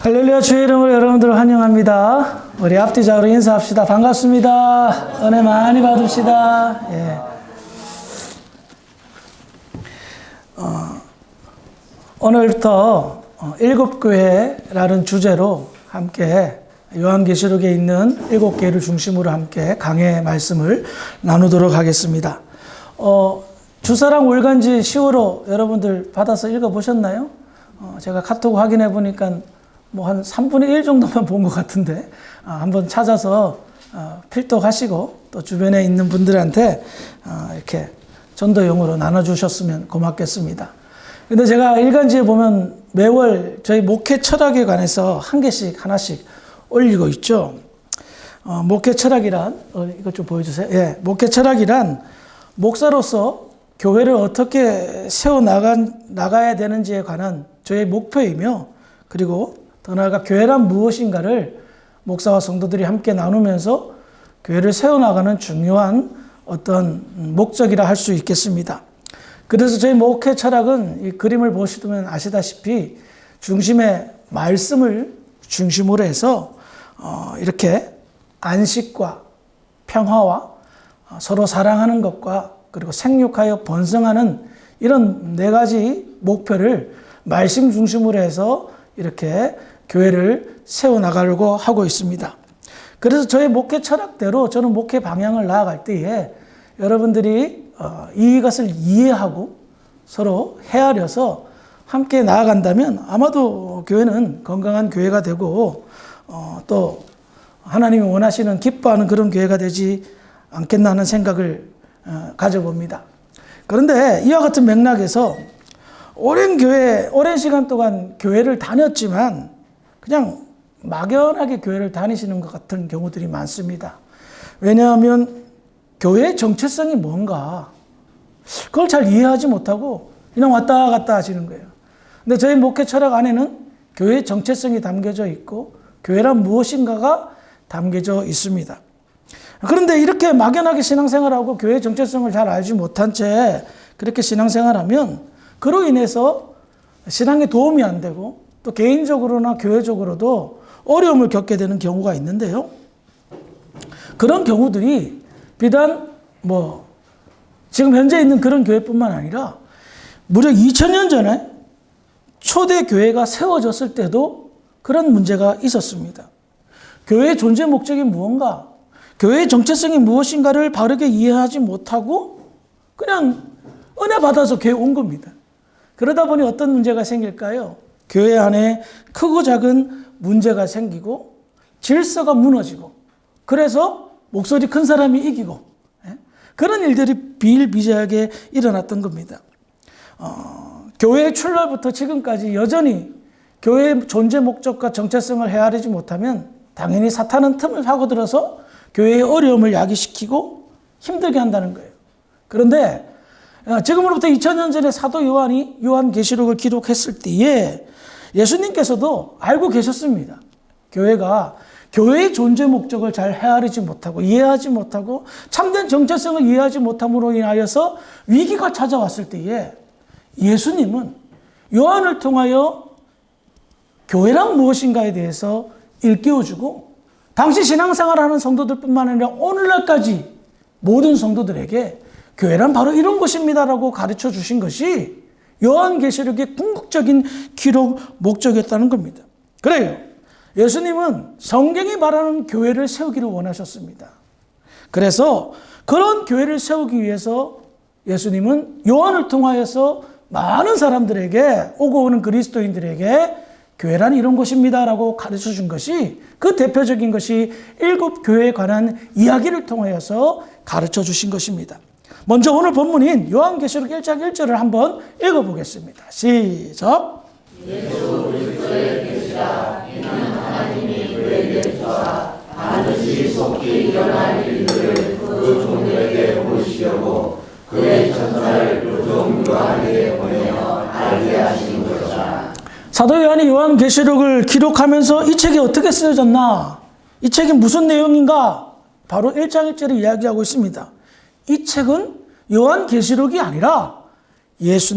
할렐루야, 주의 이름으로 여러분들을 환영합니다. 우리 앞뒤자로 인사합시다. 반갑습니다. 은혜 많이 받읍시다. 예. 오늘부터 일곱 교회라는 주제로 함께 요한계시록에 있는 일곱 교회를 중심으로 함께 강해 말씀을 나누도록 하겠습니다. 주사랑 월간지 10월호 여러분들 받아서 읽어보셨나요? 제가 카톡 확인해 보니까 뭐 한 3분의 1 정도만 본 것 같은데 한번 찾아서 필독하시고 또 주변에 있는 분들한테 이렇게 전도용으로 나눠주셨으면 고맙겠습니다. 근데 제가 일간지에 보면 매월 저희 목회 철학에 관해서 한 개씩 하나씩 올리고 있죠. 목회 철학이란 이것 좀 보여주세요. 예, 목회 철학이란 목사로서 교회를 어떻게 세워 나가야 되는지에 관한 저의 목표이며, 그리고 더 나아가 교회란 무엇인가를 목사와 성도들이 함께 나누면서 교회를 세워나가는 중요한 어떤 목적이라 할 수 있겠습니다. 그래서 저희 목회 철학은 이 그림을 보시면 아시다시피 중심에 말씀을 중심으로 해서 이렇게 안식과 평화와 서로 사랑하는 것과 그리고 생육하여 번성하는 이런 네 가지 목표를 말씀 중심으로 해서 이렇게 교회를 세워나가려고 하고 있습니다. 그래서 저의 목회 철학대로 저는 목회 방향을 나아갈 때에 여러분들이 이것을 이해하고 서로 헤아려서 함께 나아간다면 아마도 교회는 건강한 교회가 되고 또 하나님이 원하시는 기뻐하는 그런 교회가 되지 않겠나 하는 생각을 가져봅니다. 그런데 이와 같은 맥락에서 오랜 시간 동안 교회를 다녔지만 그냥 막연하게 교회를 다니시는 것 같은 경우들이 많습니다. 왜냐하면 교회의 정체성이 뭔가 그걸 잘 이해하지 못하고 그냥 왔다 갔다 하시는 거예요. 근데 저희 목회 철학 안에는 교회의 정체성이 담겨져 있고 교회란 무엇인가가 담겨져 있습니다. 그런데 이렇게 막연하게 신앙생활하고 교회의 정체성을 잘 알지 못한 채 그렇게 신앙생활하면 그로 인해서 신앙에 도움이 안 되고 또 개인적으로나 교회적으로도 어려움을 겪게 되는 경우가 있는데요. 그런 경우들이 비단 지금 현재 있는 그런 교회뿐만 아니라 무려 2000년 전에 초대 교회가 세워졌을 때도 그런 문제가 있었습니다. 교회의 존재 목적이 무언가, 교회의 정체성이 무엇인가를 바르게 이해하지 못하고 그냥 은혜 받아서 교회 온 겁니다. 그러다 보니 어떤 문제가 생길까요? 교회 안에 크고 작은 문제가 생기고 질서가 무너지고 그래서 목소리 큰 사람이 이기고 그런 일들이 비일비재하게 일어났던 겁니다. 교회의 출발부터 지금까지 여전히 교회의 존재 목적과 정체성을 헤아리지 못하면 당연히 사탄은 틈을 파고들어서 교회의 어려움을 야기시키고 힘들게 한다는 거예요. 그런데 지금으로부터 2000년 전에 사도 요한이 요한계시록을 기록했을 때에 예수님께서도 알고 계셨습니다. 교회가 교회의 존재 목적을 잘 헤아리지 못하고 이해하지 못하고 참된 정체성을 이해하지 못함으로 인하여서 위기가 찾아왔을 때에 예수님은 요한을 통하여 교회란 무엇인가에 대해서 일깨워주고 당시 신앙생활하는 성도들뿐만 아니라 오늘날까지 모든 성도들에게 교회란 바로 이런 것입니다라고 가르쳐 주신 것이 요한계시록의 궁극적인 기록 목적이었다는 겁니다. 그래요. 예수님은 성경이 말하는 교회를 세우기를 원하셨습니다. 그래서 그런 교회를 세우기 위해서 예수님은 요한을 통하여서 많은 사람들에게 오고 오는 그리스도인들에게 교회란 이런 것입니다라고 가르쳐 준 것이 그 대표적인 것이 일곱 교회에 관한 이야기를 통하여서 가르쳐 주신 것입니다. 먼저 오늘 본문인 요한계시록 1장 1절을 한번 읽어보겠습니다. 시작. 예수 그리스도의 계시라. 이는 하나님이 그에게 주사 반드시 속히 일어날 일들을 그 종들에게 보이시려고 그의 천사를 그 종 요한에게 보내어 알게 하신 것이라. 사도 요한이 요한계시록을 기록하면서 이 책이 어떻게 쓰여졌나? 이 책이 무슨 내용인가? 바로 1장 1절을 이야기하고 있습니다. 이 책은 요한계시록이 아니라 예수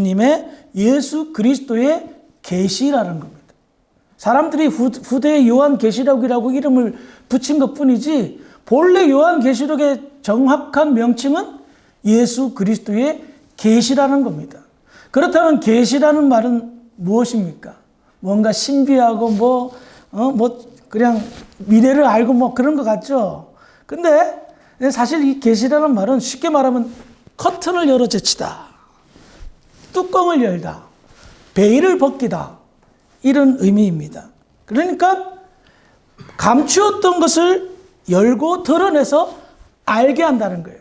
그리스도의 계시라는 겁니다. 사람들이 후대에 요한계시록이라고 이름을 붙인 것뿐이지 본래 요한계시록의 정확한 명칭은 예수 그리스도의 계시라는 겁니다. 그렇다면 계시라는 말은 무엇입니까? 뭔가 신비하고 그냥 미래를 알고 뭐 그런 것 같죠? 근데 사실 이 계시라는 말은 쉽게 말하면 커튼을 열어 제치다, 뚜껑을 열다, 베일을 벗기다, 이런 의미입니다. 그러니까 감추었던 것을 열고 드러내서 알게 한다는 거예요.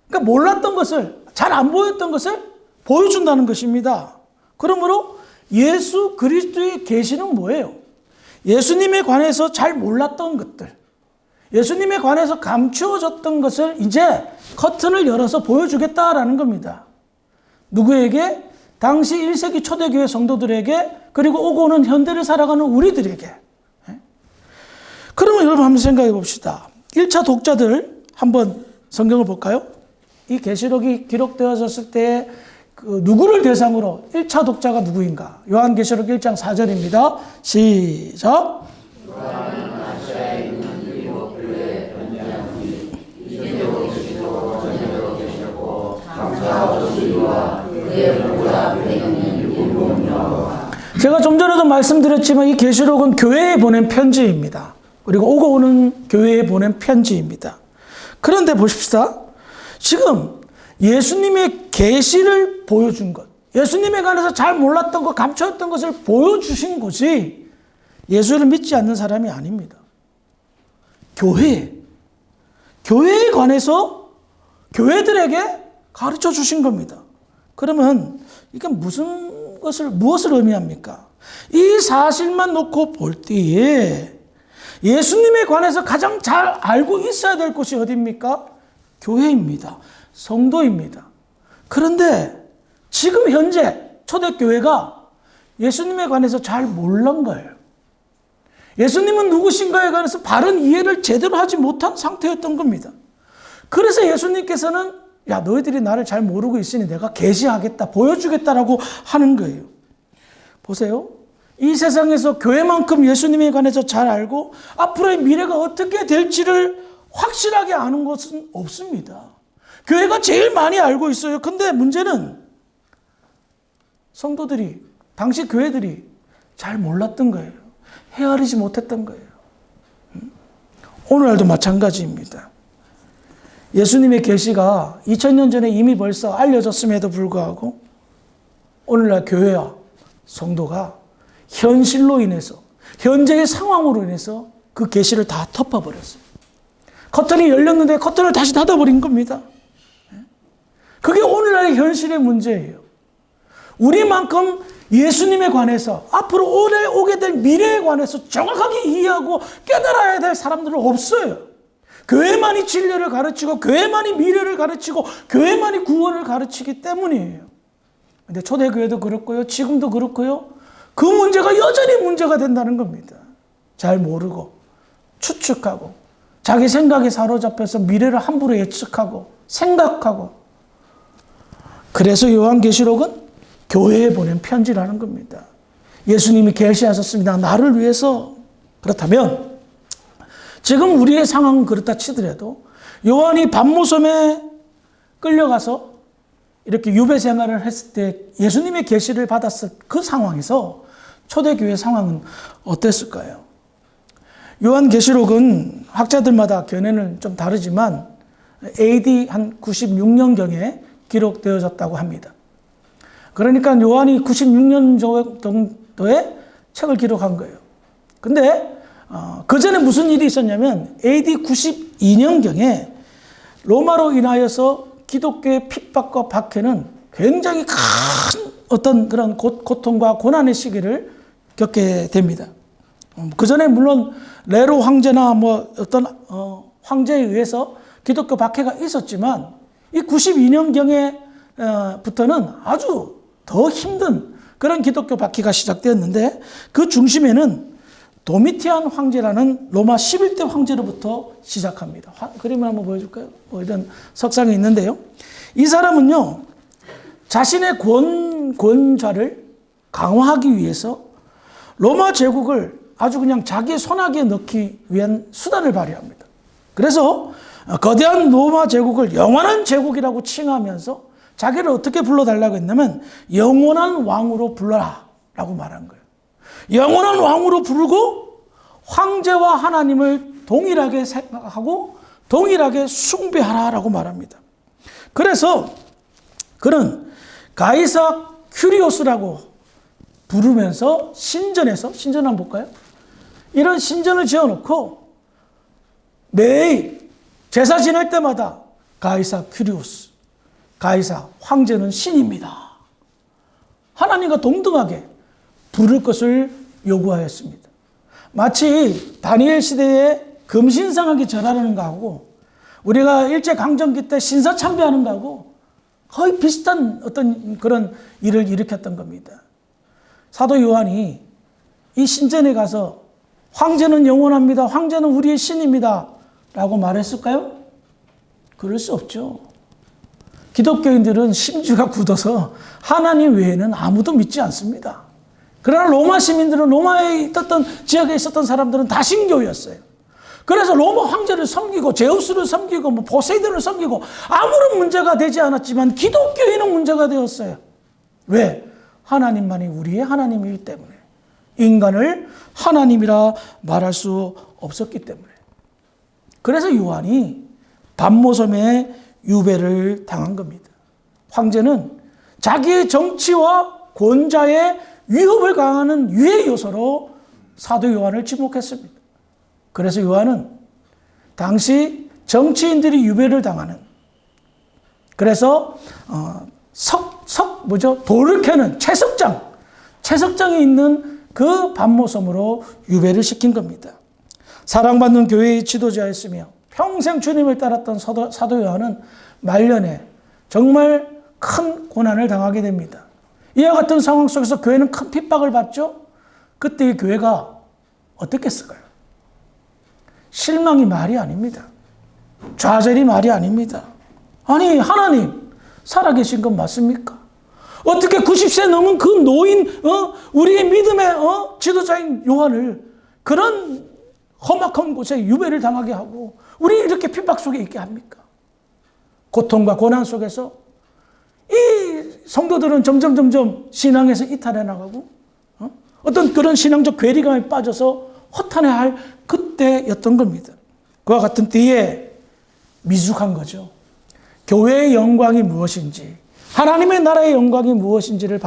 그러니까 몰랐던 것을, 잘 안 보였던 것을 보여준다는 것입니다. 그러므로 예수 그리스도의 계시는 뭐예요? 예수님에 관해서 잘 몰랐던 것들, 예수님에 관해서 감추어졌던 것을 이제 커튼을 열어서 보여주겠다라는 겁니다. 누구에게? 당시 1세기 초대교회 성도들에게, 그리고 오고 오는 현대를 살아가는 우리들에게. 그러면 여러분 한번 생각해 봅시다. 1차 독자들 한번 성경을 볼까요? 이 계시록이 기록되어졌을 때 누구를 대상으로 1차 독자가 누구인가? 요한계시록 1장 4절입니다. 시작. 제가 좀 전에도 말씀드렸지만 이 계시록은 교회에 보낸 편지입니다. 그리고 오고 오는 교회에 보낸 편지입니다. 그런데 보십시다. 지금 예수님의 계시를 보여준 것, 예수님에 관해서 잘 몰랐던 것, 감춰왔던 것을 보여주신 것이 예수를 믿지 않는 사람이 아닙니다. 교회에 관해서 교회들에게 가르쳐 주신 겁니다. 그러면 이게 무엇을 의미합니까? 이 사실만 놓고 볼 때에 예수님에 관해서 가장 잘 알고 있어야 될 곳이 어디입니까? 교회입니다. 성도입니다. 그런데 지금 현재 초대교회가 예수님에 관해서 잘 모르는 거예요. 예수님은 누구신가에 관해서 바른 이해를 제대로 하지 못한 상태였던 겁니다. 그래서 예수님께서는 야, 너희들이 나를 잘 모르고 있으니 내가 계시하겠다, 보여주겠다라고 하는 거예요. 보세요. 이 세상에서 교회만큼 예수님에 관해서 잘 알고 앞으로의 미래가 어떻게 될지를 확실하게 아는 것은 없습니다. 교회가 제일 많이 알고 있어요. 근데 문제는 성도들이, 당시 교회들이 잘 몰랐던 거예요. 헤아리지 못했던 거예요. 오늘날도 마찬가지입니다. 예수님의 계시가 2000년 전에 이미 벌써 알려졌음에도 불구하고 오늘날 교회와 성도가 현실로 인해서, 현재의 상황으로 인해서 그 계시를 다 덮어버렸어요. 커튼이 열렸는데 커튼을 다시 닫아버린 겁니다. 그게 오늘날의 현실의 문제예요. 우리만큼 예수님에 관해서, 앞으로 오게 될 미래에 관해서 정확하게 이해하고 깨달아야 될 사람들은 없어요. 교회만이 진리를 가르치고, 교회만이 미래를 가르치고, 교회만이 구원을 가르치기 때문이에요. 근데 초대교회도 그렇고요, 지금도 그렇고요, 그 문제가 여전히 문제가 된다는 겁니다. 잘 모르고, 추측하고, 자기 생각에 사로잡혀서 미래를 함부로 예측하고, 생각하고. 그래서 요한계시록은 교회에 보낸 편지라는 겁니다. 예수님이 계시하셨습니다. 나를 위해서. 그렇다면 지금 우리의 상황은 그렇다 치더라도 요한이 밤모섬에 끌려가서 이렇게 유배 생활을 했을 때 예수님의 계시를 받았을 그 상황에서 초대교회 상황은 어땠을까요? 요한계시록은 학자들마다 견해는 좀 다르지만 AD 한 96년경에 기록되어졌다고 합니다. 그러니까 요한이 96년 정도의 책을 기록한 거예요. 근데 그 전에 무슨 일이 있었냐면 AD 92년경에 로마로 인하여서 기독교의 핍박과 박해는 굉장히 큰 어떤 그런 고통과 고난의 시기를 겪게 됩니다. 그 전에 물론 네로 황제나 뭐 어떤 황제에 의해서 기독교 박해가 있었지만 이 92년경에부터는 아주 더 힘든 그런 기독교 박해가 시작되었는데 그 중심에는 도미티안 황제라는 로마 11대 황제로부터 시작합니다. 그림을 한번 보여줄까요? 뭐 이런 석상이 있는데요. 이 사람은요, 자신의 권좌를 강화하기 위해서 로마 제국을 아주 그냥 자기의 손아귀에 넣기 위한 수단을 발휘합니다. 그래서 거대한 로마 제국을 영원한 제국이라고 칭하면서 자기를 어떻게 불러달라고 했냐면 영원한 왕으로 불러라 라고 말한 거예요. 영원한 왕으로 부르고 황제와 하나님을 동일하게 생각하고 동일하게 숭배하라라고 말합니다. 그래서 그는 가이사 큐리오스라고 부르면서 신전에서, 신전 한번 볼까요? 이런 신전을 지어놓고 매일 제사 지낼 때마다 가이사 큐리오스, 가이사 황제는 신입니다, 하나님과 동등하게 부를 것을 요구하였습니다. 마치 다니엘 시대에 금신상하게 절하는 거하고 우리가 일제강점기 때 신사참배하는 거하고 거의 비슷한 어떤 그런 일을 일으켰던 겁니다. 사도 요한이 이 신전에 가서 황제는 영원합니다, 황제는 우리의 신입니다 라고 말했을까요? 그럴 수 없죠. 기독교인들은 심지가 굳어서 하나님 외에는 아무도 믿지 않습니다. 그러나 로마 시민들은, 로마에 있었던 지역에 있었던 사람들은 다 신교였어요. 그래서 로마 황제를 섬기고 제우스를 섬기고 뭐 포세이돈을 섬기고 아무런 문제가 되지 않았지만 기독교인은 문제가 되었어요. 왜? 하나님만이 우리의 하나님이기 때문에. 인간을 하나님이라 말할 수 없었기 때문에. 그래서 요한이 반모섬에 유배를 당한 겁니다. 황제는 자기의 정치와 권좌의 위협을 강화하는 유해 요소로 사도 요한을 지목했습니다. 그래서 요한은 당시 정치인들이 유배를 당하는, 그래서 돌을 캐는 채석장이 있는 그 반모섬으로 유배를 시킨 겁니다. 사랑받는 교회의 지도자였으며 평생 주님을 따랐던 사도 요한은 말년에 정말 큰 고난을 당하게 됩니다. 이와 같은 상황 속에서 교회는 큰 핍박을 받죠. 그때 이 교회가 어떻겠을까요? 실망이 말이 아닙니다. 좌절이 말이 아닙니다. 아니, 하나님 살아계신 건 맞습니까? 어떻게 90세 넘은 그 노인, 우리의 믿음의 지도자인 요한을 그런 험악한 곳에 유배를 당하게 하고 우리 이렇게 핍박 속에 있게 합니까? 고통과 고난 속에서 이 성도들은 점점 신앙에서 이탈해 나가고 어떤 그런 신앙적 괴리감에 빠져서 허탄해할 그때였던 겁니다. 그와 같은 때에 미숙한 거죠. 교회의 영광이 무엇인지, 하나님의 나라의 영광이 무엇인지를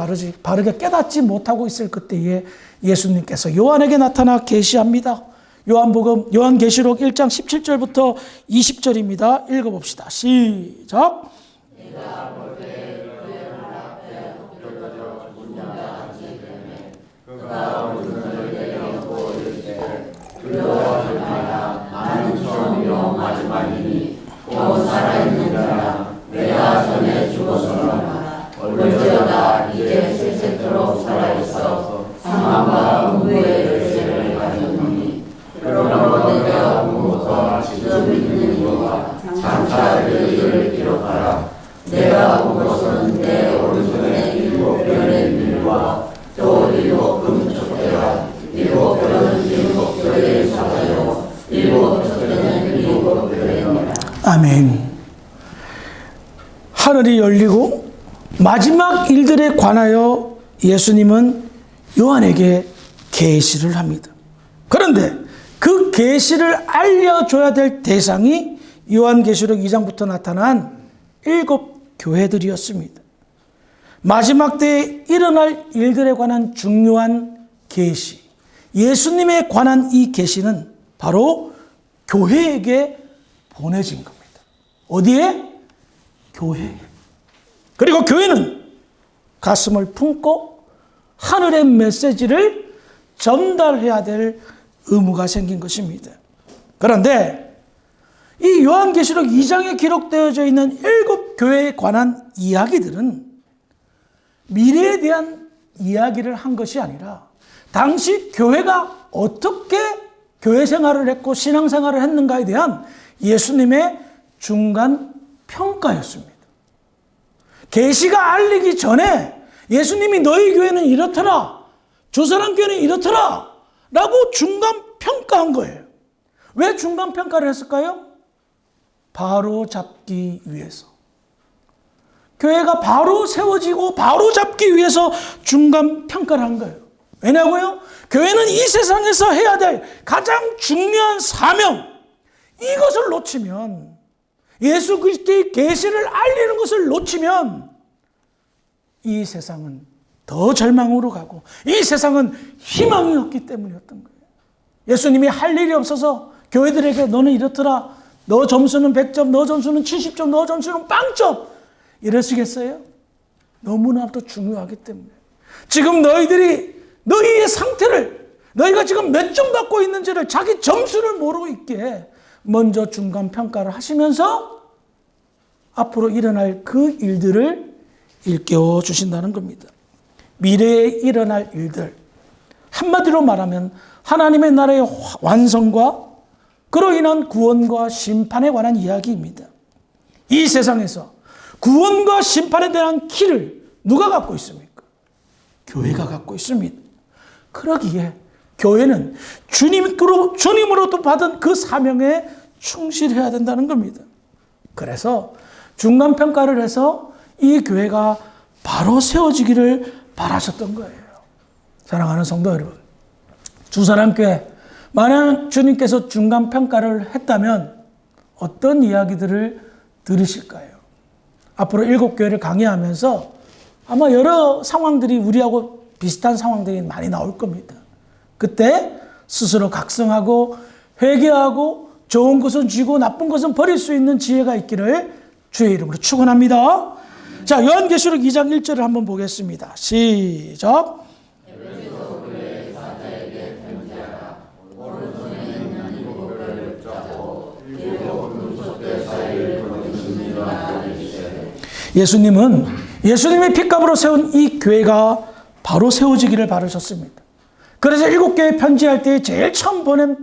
바르게 깨닫지 못하고 있을 그때에 예수님께서 요한에게 나타나 계시합니다. 요한계시록 1장 17절부터 20절입니다. 읽어봅시다. 시작. 어쩌다 이제 세세토록 살아있어 사망과 음부의 열쇠를 가졌노니 그러므로 내가 본부터 지금 있는 이유와 장차 그 일을 기록하라. 내가 본 것은 내 오른손에 7변의 밀과 또 7금 촛대와 7변은 7교회의 사자요 7촛대는 7교회니라. 아멘. 하늘이 열리고 마지막 일들에 관하여 예수님은 요한에게 계시를 합니다. 그런데 그 계시를 알려줘야 될 대상이 요한계시록 2장부터 나타난 7 교회들이었습니다. 마지막 때에 일어날 일들에 관한 중요한 계시, 예수님에 관한 이 계시는 바로 교회에게 보내진 겁니다. 어디에? 교회에. 그리고 교회는 가슴을 품고 하늘의 메시지를 전달해야 될 의무가 생긴 것입니다. 그런데 이 요한계시록 2장에 기록되어져 있는 7 교회에 관한 이야기들은 미래에 대한 이야기를 한 것이 아니라 당시 교회가 어떻게 교회 생활을 했고 신앙생활을 했는가에 대한 예수님의 중간 평가였습니다. 계시가 알리기 전에 예수님이 너희 교회는 이렇더라, 저 사람 교회는 이렇더라 라고 중간 평가한 거예요. 왜 중간 평가를 했을까요? 바로 잡기 위해서. 교회가 바로 세워지고 바로 잡기 위해서 중간 평가를 한 거예요. 왜냐고요? 교회는 이 세상에서 해야 될 가장 중요한 사명, 이것을 놓치면, 예수 그리스도의 계시를 알리는 것을 놓치면 이 세상은 더 절망으로 가고 이 세상은 희망이 없기 때문이었던 거예요. 예수님이 할 일이 없어서 교회들에게 너는 이렇더라, 너 점수는 100점, 너 점수는 70점, 너 점수는 빵점, 이러시겠어요? 너무나도 중요하기 때문에. 지금 너희들이 너희의 상태를, 너희가 지금 몇 점 받고 있는지를 자기 점수를 모르고 있게 먼저 중간 평가를 하시면서 앞으로 일어날 그 일들을 일깨워 주신다는 겁니다. 미래에 일어날 일들, 한마디로 말하면 하나님의 나라의 완성과 그로 인한 구원과 심판에 관한 이야기입니다. 이 세상에서 구원과 심판에 대한 키를 누가 갖고 있습니까? 교회가 갖고 있습니다. 그러기에 교회는 주님으로부터 받은 그 사명에 충실해야 된다는 겁니다. 그래서 중간평가를 해서 이 교회가 바로 세워지기를 바라셨던 거예요. 사랑하는 성도 여러분, 주사랑교회, 만약 주님께서 중간평가를 했다면 어떤 이야기들을 들으실까요? 앞으로 7교회를 강의하면서 아마 여러 상황들이 우리하고 비슷한 상황들이 많이 나올 겁니다. 그때 스스로 각성하고 회개하고 좋은 것은 쥐고 나쁜 것은 버릴 수 있는 지혜가 있기를 주의 이름으로 축원합니다. 자, 요한계시록 2장 1절을 한번 보겠습니다. 시작. 예수님은 예수님의 핏값으로 세운 이 교회가 바로 세워지기를 바라셨습니다. 그래서 7교회 편지할 때 제일 처음 보낸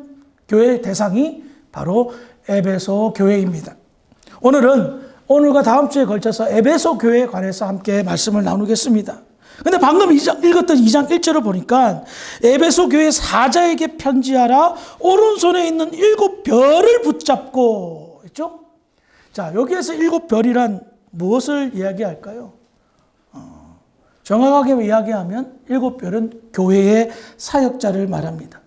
교회 대상이 바로 에베소 교회입니다. 오늘은 오늘과 다음 주에 걸쳐서 에베소 교회에 관해서 함께 말씀을 나누겠습니다. 근데 방금 읽었던 2장 1절을 보니까 에베소 교회 사자에게 편지하라, 오른손에 있는 7별을 붙잡고 있죠? 자, 여기에서 7별이란 무엇을 이야기할까요? 정확하게 이야기하면 7별은 교회의 사역자를 말합니다.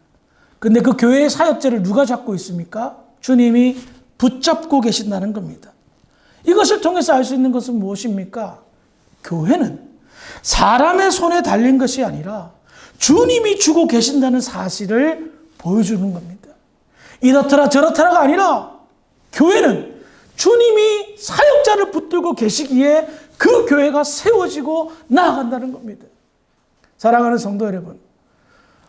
근데 그 교회의 사역자를 누가 잡고 있습니까? 주님이 붙잡고 계신다는 겁니다. 이것을 통해서 알 수 있는 것은 무엇입니까? 교회는 사람의 손에 달린 것이 아니라 주님이 주고 계신다는 사실을 보여주는 겁니다. 이렇더라 저렇더라가 아니라 교회는 주님이 사역자를 붙들고 계시기에 그 교회가 세워지고 나아간다는 겁니다. 사랑하는 성도 여러분,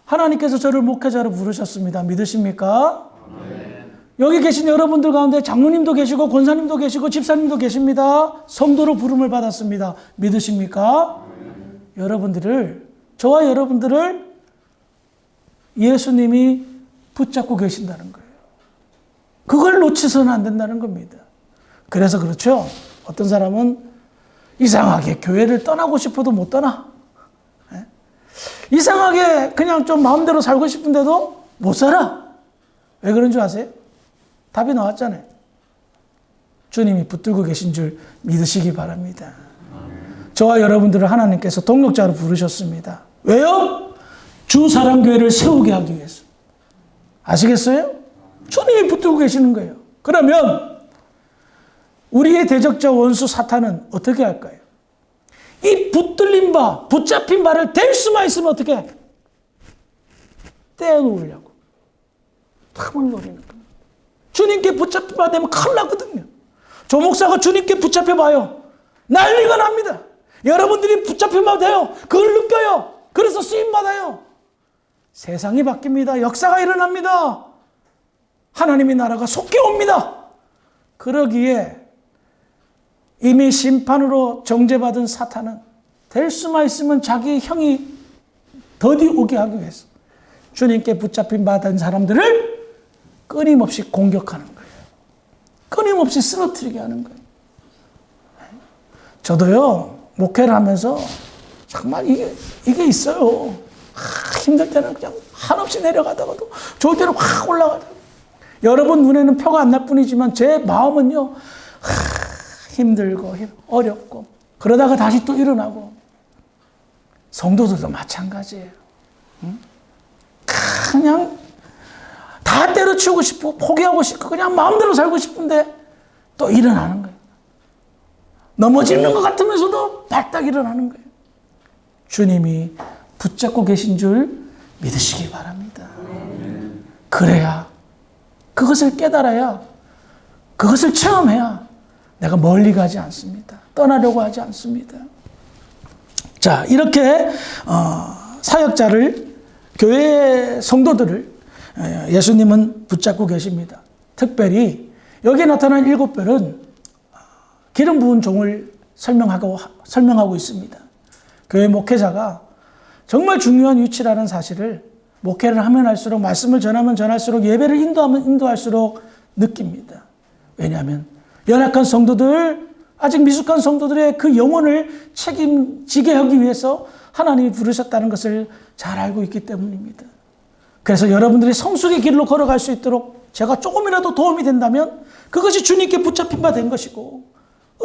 하나님께서 저를 목회자로 부르셨습니다. 믿으십니까? 아멘. 여기 계신 여러분들 가운데 장로님도 계시고 권사님도 계시고 집사님도 계십니다. 성도로 부름을 받았습니다. 믿으십니까? 아멘. 여러분들을, 저와 여러분들을 예수님이 붙잡고 계신다는 거예요. 그걸 놓치서는 안 된다는 겁니다. 그래서 그렇죠. 어떤 사람은 이상하게 교회를 떠나고 싶어도 못 떠나. 이상하게 그냥 좀 마음대로 살고 싶은데도 못 살아. 왜 그런 줄 아세요? 답이 나왔잖아요. 주님이 붙들고 계신 줄 믿으시기 바랍니다. 저와 여러분들을 하나님께서 동역자로 부르셨습니다. 왜요? 주사랑교회를 세우게 하기 위해서. 아시겠어요? 주님이 붙들고 계시는 거예요. 그러면 우리의 대적자 원수 사탄은 어떻게 할까요? 이 붙들린 바, 붙잡힌 바를 댈 수만 있으면 어떻게 해? 떼어놓으려고 틈을 노리는 겁니다. 주님께 붙잡힌 바 되면 큰일 나거든요. 조 목사가 주님께 붙잡혀봐요. 난리가 납니다. 여러분들이 붙잡힌 바 돼요. 그걸 느껴요. 그래서 쓰임받아요. 세상이 바뀝니다. 역사가 일어납니다. 하나님의 나라가 속히 옵니다. 그러기에 이미 심판으로 정죄받은 사탄은 될 수만 있으면 자기 형이 더디 오게 하기 위해서 주님께 붙잡힌 바 된 사람들을 끊임없이 공격하는 거예요. 끊임없이 쓰러뜨리게 하는 거예요. 저도요, 목회를 하면서 정말 이게 있어요. 힘들 때는 그냥 한없이 내려가다가도 좋을 때는 확 올라가다. 여러분 눈에는 표가 안 날 뿐이지만 제 마음은요, 힘들고 어렵고 그러다가 다시 또 일어나고. 성도들도 마찬가지예요. 그냥 다 때려치우고 싶고 포기하고 싶고 그냥 마음대로 살고 싶은데 또 일어나는 거예요. 넘어지는 것 같으면서도 발딱 일어나는 거예요. 주님이 붙잡고 계신 줄 믿으시기 바랍니다. 그래야, 그것을 깨달아야, 그것을 체험해야 내가 멀리 가지 않습니다. 떠나려고 하지 않습니다. 자, 이렇게 사역자를, 교회 성도들을 예수님은 붙잡고 계십니다. 특별히 여기에 나타난 7별은 기름 부은 종을 설명하고 있습니다. 교회 목회자가 정말 중요한 위치라는 사실을 목회를 하면 할수록, 말씀을 전하면 전할수록, 예배를 인도하면 인도할수록 느낍니다. 왜냐하면 연약한 성도들, 아직 미숙한 성도들의 그 영혼을 책임지게 하기 위해서 하나님이 부르셨다는 것을 잘 알고 있기 때문입니다. 그래서 여러분들이 성숙의 길로 걸어갈 수 있도록 제가 조금이라도 도움이 된다면 그것이 주님께 붙잡힌 바 된 것이고,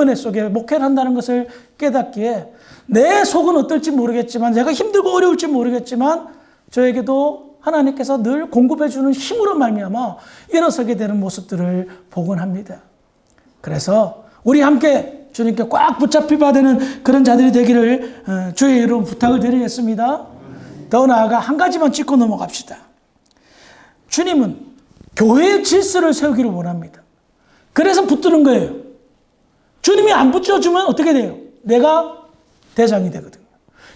은혜 속에 목회를 한다는 것을 깨닫기에 내 속은 어떨지 모르겠지만, 내가 힘들고 어려울지 모르겠지만 저에게도 하나님께서 늘 공급해 주는 힘으로 말미암아 일어서게 되는 모습들을 복원합니다. 그래서 우리 함께 주님께 꽉 붙잡히 받는 그런 자들이 되기를 주의 이름으로 부탁을 드리겠습니다. 더 나아가 한 가지만 짚고 넘어갑시다. 주님은 교회의 질서를 세우기를 원합니다. 그래서 붙드는 거예요. 주님이 안 붙여주면 어떻게 돼요? 내가 대장이 되거든요.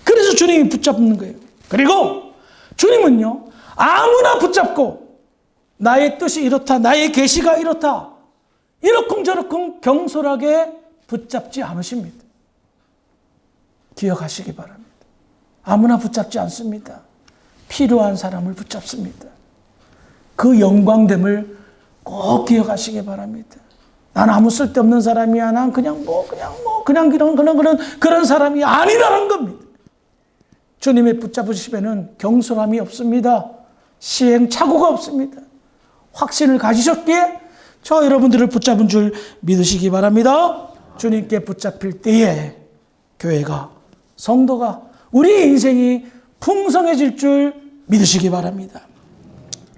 그래서 주님이 붙잡는 거예요. 그리고 주님은요, 아무나 붙잡고 나의 뜻이 이렇다, 나의 계시가 이렇다, 이러쿵저러쿵 경솔하게 붙잡지 않으십니다. 기억하시기 바랍니다. 아무나 붙잡지 않습니다. 필요한 사람을 붙잡습니다. 그 영광됨을 꼭 기억하시기 바랍니다. 난 아무 쓸데없는 사람이야. 난 그냥 그런 사람이 아니라는 겁니다. 주님의 붙잡으시면은 경솔함이 없습니다. 시행착오가 없습니다. 확신을 가지셨기에 저 여러분들을 붙잡은 줄 믿으시기 바랍니다. 주님께 붙잡힐 때에 교회가, 성도가, 우리의 인생이 풍성해질 줄 믿으시기 바랍니다.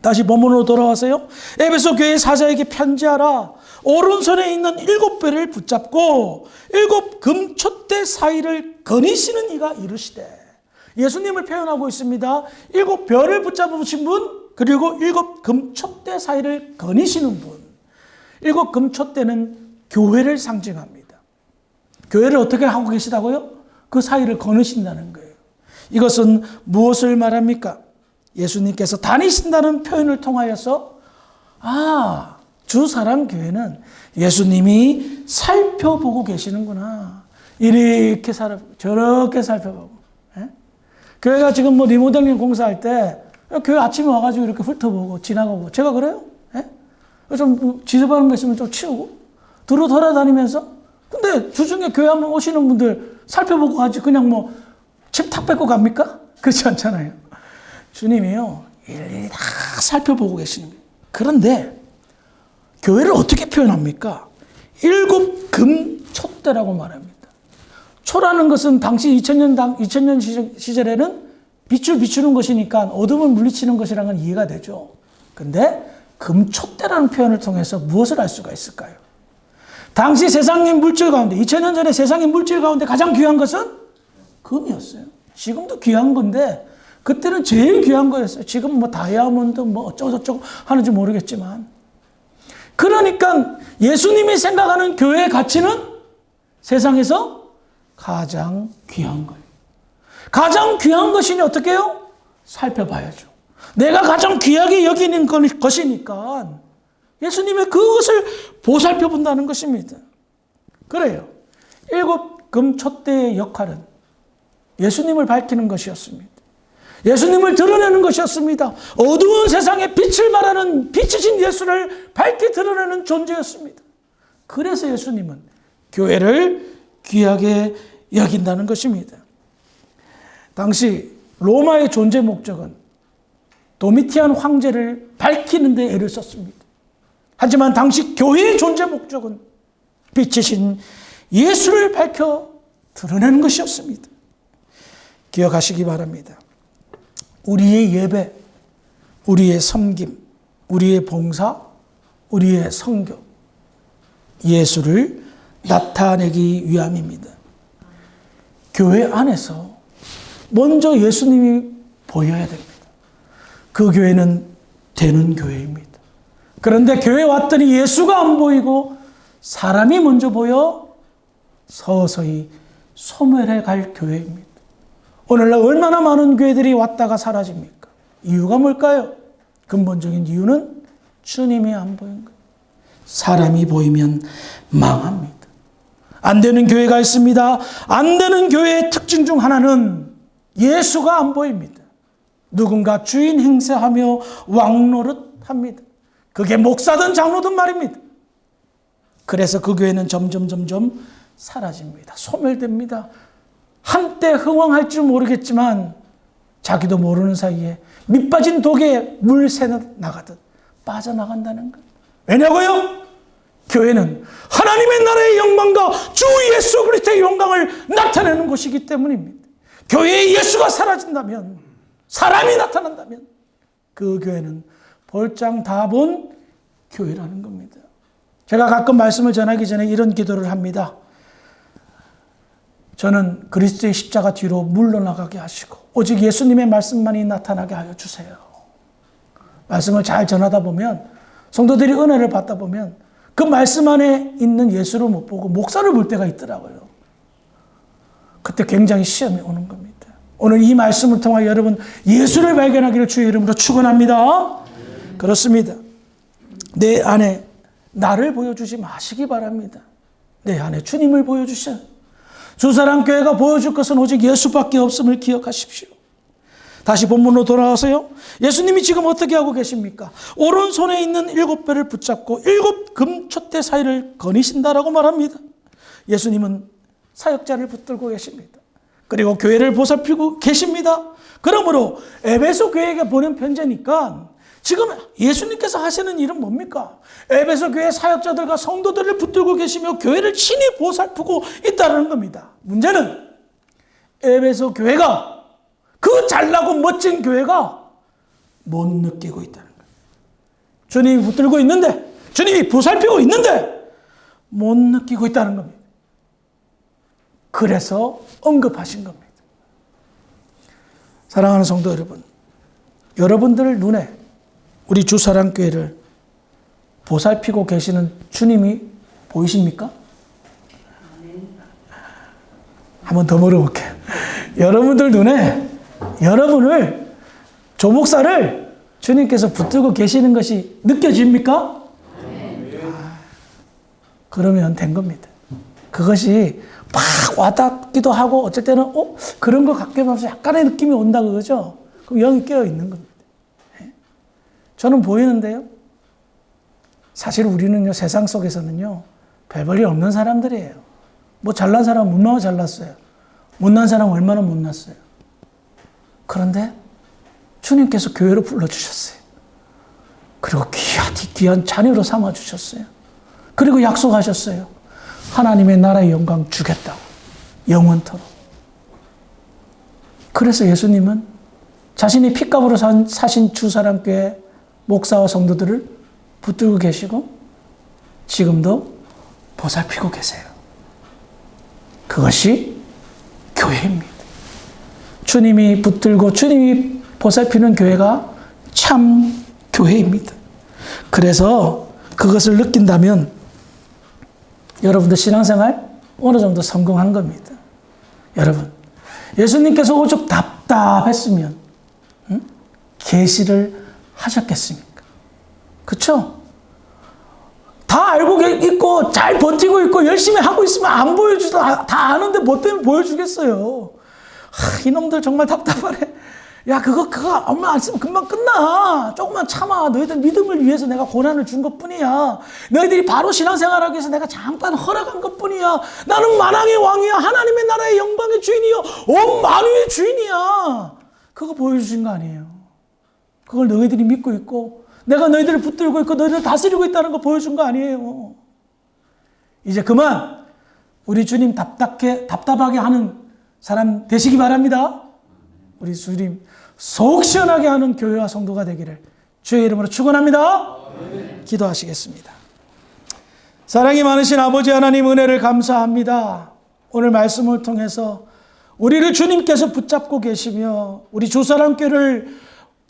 다시 본문으로 돌아와서요. 에베소 교회 사자에게 편지하라. 오른손에 있는 7별을 붙잡고 7 금촛대 사이를 거니시는 이가 이르시되. 예수님을 표현하고 있습니다. 7별을 붙잡으신 분, 그리고 7 금촛대 사이를 거니시는 분. 7 금촛대는 교회를 상징합니다. 교회를 어떻게 하고 계시다고요? 그 사이를 거느신다는 거예요. 이것은 무엇을 말합니까? 예수님께서 다니신다는 표현을 통하여서 주 사람 교회는 예수님이 살펴보고 계시는구나. 이렇게 저렇게 살펴보고. 예? 교회가 지금 뭐 리모델링 공사할 때 교회 아침에 와가지고 이렇게 훑어보고 지나가고. 제가 그래요? 예? 좀 지저분한 거 있으면 좀 치우고 돌아다니면서. 근데 주중에 교회 한번 오시는 분들 살펴보고 가지 그냥 뭐 집 탁 뺏고 갑니까? 그렇지 않잖아요. 주님이요, 일일이 다 살펴보고 계시는 거예요. 그런데 교회를 어떻게 표현합니까? 7 금촛대라고 말합니다. 초라는 것은 당시 2000년 시절에는 빛을 비추는 것이니까 어둠을 물리치는 것이라는 건 이해가 되죠. 근데 금촛대라는 표현을 통해서 무엇을 알 수가 있을까요? 당시 세상의 물질 가운데, 2000년 전에 세상의 물질 가운데 가장 귀한 것은 금이었어요. 지금도 귀한 건데 그때는 제일 귀한 거였어요. 지금 뭐 다이아몬드 뭐 어쩌고저쩌고 하는지 모르겠지만. 그러니까 예수님이 생각하는 교회의 가치는 세상에서 가장 귀한 거예요. 가장 귀한 것이니 어떻게 해요? 살펴봐야죠. 내가 가장 귀하게 여기는 것이니까 예수님의 그것을 보살펴 본다는 것입니다. 그래요. 7 금촛대의 역할은 예수님을 밝히는 것이었습니다. 예수님을 드러내는 것이었습니다. 어두운 세상에 빛을 발하는 빛이신 예수를 밝게 드러내는 존재였습니다. 그래서 예수님은 교회를 귀하게 여긴다는 것입니다. 당시 로마의 존재 목적은 도미티안 황제를 밝히는 데 애를 썼습니다. 하지만 당시 교회의 존재 목적은 빛이신 예수를 밝혀 드러내는 것이었습니다. 기억하시기 바랍니다. 우리의 예배, 우리의 섬김, 우리의 봉사, 우리의 선교, 예수를 나타내기 위함입니다. 교회 안에서 먼저 예수님이 보여야 됩니다. 그 교회는 되는 교회입니다. 그런데 교회에 왔더니 예수가 안 보이고 사람이 먼저 보여 서서히 소멸해 갈 교회입니다. 오늘날 얼마나 많은 교회들이 왔다가 사라집니까? 이유가 뭘까요? 근본적인 이유는 주님이 안 보인 거예요. 사람이 보이면 망합니다. 안 되는 교회가 있습니다. 안 되는 교회의 특징 중 하나는 예수가 안 보입니다. 누군가 주인 행세하며 왕노릇합니다. 그게 목사든 장로든 말입니다. 그래서 그 교회는 점점 사라집니다. 소멸됩니다. 한때 흥왕할 줄 모르겠지만 자기도 모르는 사이에 밑빠진 독에 물 새어 나가듯 빠져나간다는 것. 왜냐고요? 교회는 하나님의 나라의 영광과 주 예수 그리스도의 영광을 나타내는 곳이기 때문입니다. 교회에 예수가 사라진다면, 사람이 나타난다면 그 교회는 볼장 다 본 교회라는 겁니다. 제가 가끔 말씀을 전하기 전에 이런 기도를 합니다. 저는 그리스도의 십자가 뒤로 물러나가게 하시고 오직 예수님의 말씀만이 나타나게 하여 주세요. 말씀을 잘 전하다 보면, 성도들이 은혜를 받다 보면 그 말씀 안에 있는 예수를 못 보고 목사를 볼 때가 있더라고요. 그때 굉장히 시험이 오는 겁니다. 오늘 이 말씀을 통하여 여러분 예수를 발견하기를 주의 이름으로 축원합니다. 그렇습니다. 내 안에 나를 보여주지 마시기 바랍니다. 내 안에 주님을 보여주셔. 주사랑교회가 보여줄 것은 오직 예수밖에 없음을 기억하십시오. 다시 본문으로 돌아와서요. 예수님이 지금 어떻게 하고 계십니까? 오른손에 있는 7배를 붙잡고 7 금촛대 사이를 거니신다라고 말합니다. 예수님은 사역자를 붙들고 계십니다. 그리고 교회를 보살피고 계십니다. 그러므로 에베소 교회에게 보낸 편지니까 지금 예수님께서 하시는 일은 뭡니까? 에베소 교회 사역자들과 성도들을 붙들고 계시며 교회를 친히 보살피고 있다는 겁니다. 문제는 에베소 교회가, 그 잘나고 멋진 교회가 못 느끼고 있다는 거예요. 주님이 붙들고 있는데, 주님이 보살피고 있는데 못 느끼고 있다는 겁니다. 그래서 언급하신 겁니다. 사랑하는 성도 여러분, 여러분들 눈에 우리 주사랑교회를 보살피고 계시는 주님이 보이십니까? 한번 더 물어볼게요. 여러분들 눈에 여러분을, 조목사를 주님께서 붙들고 계시는 것이 느껴집니까? 그러면 된 겁니다. 그것이 막 와닿기도 하고 어쩔 때는 그런 것 같게 하면서 약간의 느낌이 온다 그거죠. 그럼 영이 깨어 있는 겁니다. 저는 보이는데요. 사실 우리는요, 세상 속에서는요, 별볼일 없는 사람들이에요. 뭐 잘난 사람은 얼마나 잘났어요. 못난 사람은 얼마나 못났어요. 그런데 주님께서 교회로 불러주셨어요. 그리고 귀한 자녀로 삼아주셨어요. 그리고 약속하셨어요. 하나님의 나라의 영광 주겠다고. 영원토록. 그래서 예수님은 자신이 핏값으로 사신 주사랑교회 목사와 성도들을 붙들고 계시고 지금도 보살피고 계세요. 그것이 교회입니다. 주님이 붙들고 주님이 보살피는 교회가 참 교회입니다. 그래서 그것을 느낀다면 여러분들 신앙생활 어느 정도 성공한 겁니다. 여러분, 예수님께서 오죽 답답했으면 계시를 하셨겠습니까? 그렇죠? 다 알고 있고 잘 버티고 있고 열심히 하고 있으면 안 보여주도 다 아는데 뭐 때문에 보여주겠어요? 이놈들 정말 답답하네. 야, 그거 얼마 안 쓰면 금방 끝나. 조금만 참아. 너희들 믿음을 위해서 내가 고난을 준 것뿐이야. 너희들이 바로 신앙생활하기 위해서 내가 잠깐 허락한 것뿐이야. 나는 만왕의 왕이야. 하나님의 나라의 영광의 주인이요. 온 만유의 주인이야. 그거 보여주신 거 아니에요. 그걸 너희들이 믿고 있고 내가 너희들을 붙들고 있고 너희들을 다스리고 있다는 거 보여준 거 아니에요. 이제 그만 우리 주님 답답하게 하는 사람 되시기 바랍니다. 우리 주님 속 시원하게 하는 교회와 성도가 되기를 주의 이름으로 축원합니다. 기도하시겠습니다. 사랑이 많으신 아버지 하나님 은혜를 감사합니다. 오늘 말씀을 통해서 우리를 주님께서 붙잡고 계시며 우리 주사랑교회를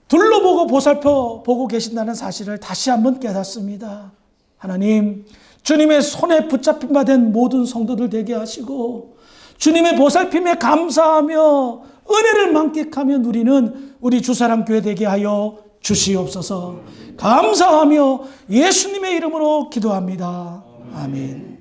둘러보고 보살펴 보고 계신다는 사실을 다시 한번 깨닫습니다. 하나님, 주님의 손에 붙잡힌 바 된 모든 성도들 되게 하시고 주님의 보살핌에 감사하며 은혜를 만끽하며 누리는 우리 주사랑교회 되게 하여 주시옵소서. 감사하며 예수님의 이름으로 기도합니다. 아멘.